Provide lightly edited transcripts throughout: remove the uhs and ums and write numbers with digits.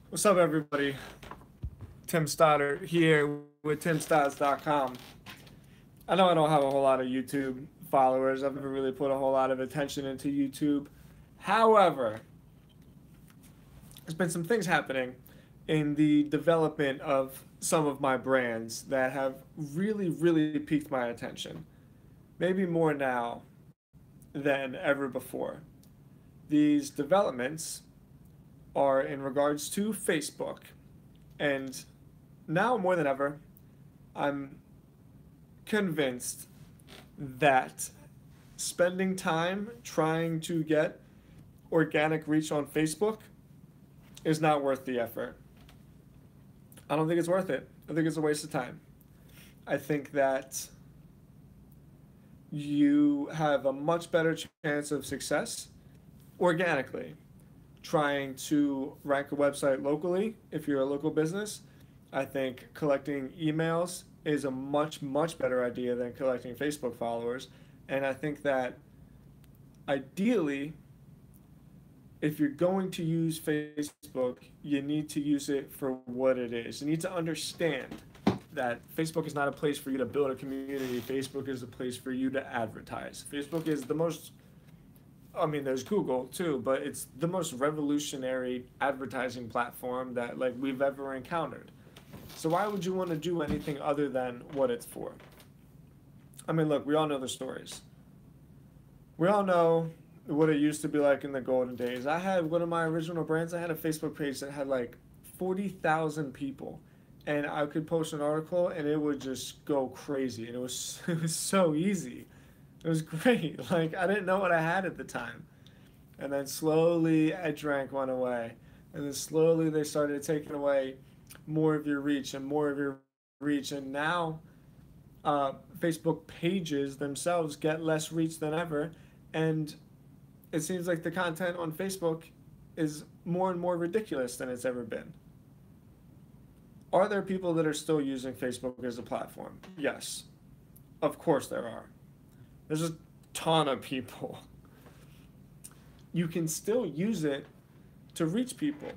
What's up, everybody? Tim Stoddard here with TimStods.com. I know I don't have a whole lot of YouTube followers. I've never really put a whole lot of attention into YouTube. However, there's been some things happening in the development of some of my brands that have really piqued my attention. Maybe more now than ever before. These developments are in regards to Facebook. And now more than ever, I'm convinced that spending time trying to get organic reach on Facebook is not worth the effort. I don't think it's worth it. I think it's a waste of time. I think that you have a much better chance of success organically trying to rank a website locally if you're a local business. I think collecting emails is a much better idea than collecting Facebook followers. And I think that ideally, if you're going to use Facebook, you need to use it for what it is. You need to understand that Facebook is not a place for you to build a community. Facebook is a place for you to advertise. Facebook is the most, I mean, there's Google too, but it's the most revolutionary advertising platform that we've ever encountered. So why would you want to do anything other than what it's for? I mean, look, we all know the stories. We all know what it used to be like in the golden days. I had one of my original brands, I had a Facebook page that had 40,000 people. And I could post an article and it would just go crazy. And it was so easy. It was great. I didn't know what I had at the time. And then slowly EdgeRank went away. And then slowly they started taking away more of your reach and more of your reach. And now Facebook pages themselves get less reach than ever. And it seems like the content on Facebook is more and more ridiculous than it's ever been. Are there people that are still using Facebook as a platform? Yes. Of course there are. There's a ton of people. You can still use it to reach people,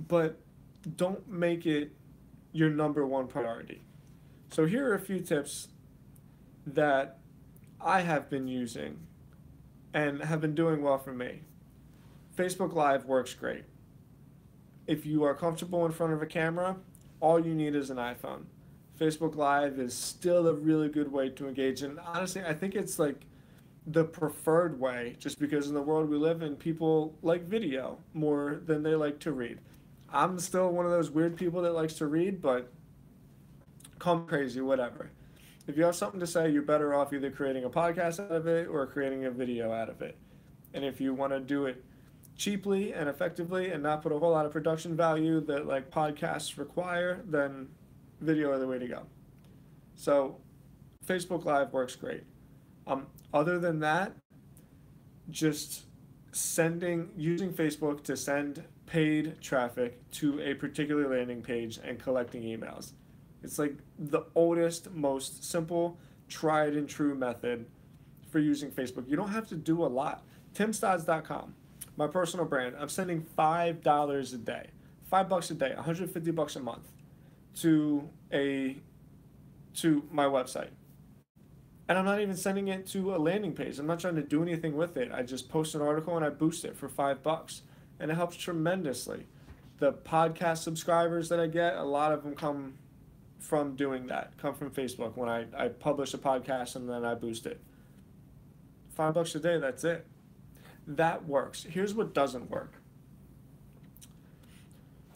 but don't make it your number one priority. So here are a few tips that I have been using and have been doing well for me. Facebook Live works great. If you are comfortable in front of a camera, all you need is an iPhone. Facebook Live is still a really good way to engage. And honestly, I think it's the preferred way, just because in the world we live in, people like video more than they like to read. I'm still one of those weird people that likes to read, but call me crazy, whatever. If you have something to say, you're better off either creating a podcast out of it or creating a video out of it. And if you want to do it cheaply and effectively and not put a whole lot of production value that podcasts require, then video is the way to go. So Facebook Live works great. Other than that, just using Facebook to send paid traffic to a particular landing page and collecting emails. It's the oldest, most simple, tried and true method for using Facebook. You don't have to do a lot. TimStods.com, my personal brand, I'm sending $5 a day, $5 a day, $150 a month to my website. And I'm not even sending it to a landing page. I'm not trying to do anything with it. I just post an article and I boost it for $5. And it helps tremendously. The podcast subscribers that I get, a lot of them come from doing that, come from Facebook when I publish a podcast and then I boost it. $5 a day, that's it. That works. Here's what doesn't work.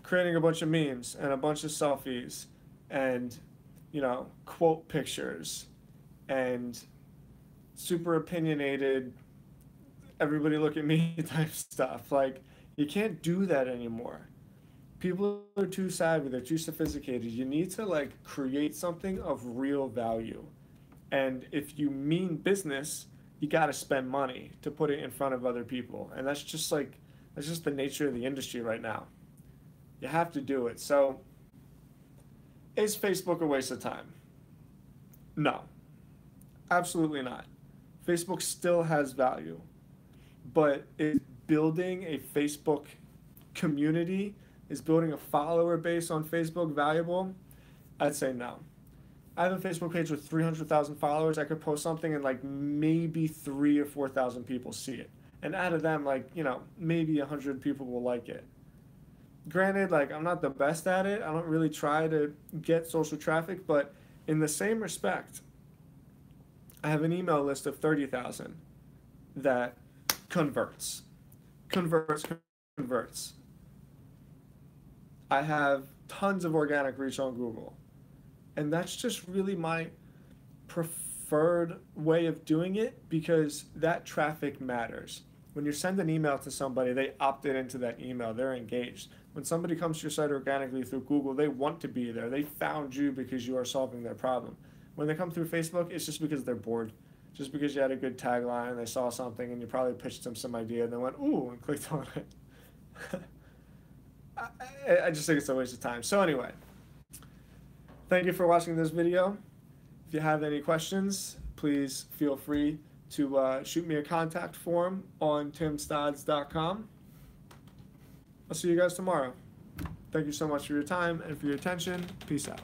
Creating a bunch of memes and a bunch of selfies and, quote pictures and super opinionated, everybody look at me type stuff. You can't do that anymore. People are too savvy, they're too sophisticated. You need to create something of real value. And if you mean business, you got to spend money to put it in front of other people. And that's just the nature of the industry right now. You have to do it. So is Facebook a waste of time? No, absolutely not. Facebook still has value, but is building a Facebook community Is building a follower base on Facebook valuable? I'd say no. I have a Facebook page with 300,000 followers. I could post something and like maybe 3 or 4,000 people see it. And out of them, like, maybe 100 people will like it. Granted, like, I'm not the best at it. I don't really try to get social traffic, but in the same respect, I have an email list of 30,000 that converts. Converts. I have tons of organic reach on Google. And that's just really my preferred way of doing it because that traffic matters. When you send an email to somebody, they opted into that email, they're engaged. When somebody comes to your site organically through Google, they want to be there. They found you because you are solving their problem. When they come through Facebook, it's just because they're bored. Just because you had a good tagline and they saw something and you probably pitched them some idea and they went, ooh, and clicked on it. I just think it's a waste of time. So anyway, thank you for watching this video. If you have any questions, please feel free to shoot me a contact form on timstodds.com. I'll see you guys tomorrow. Thank you so much for your time and for your attention. Peace out.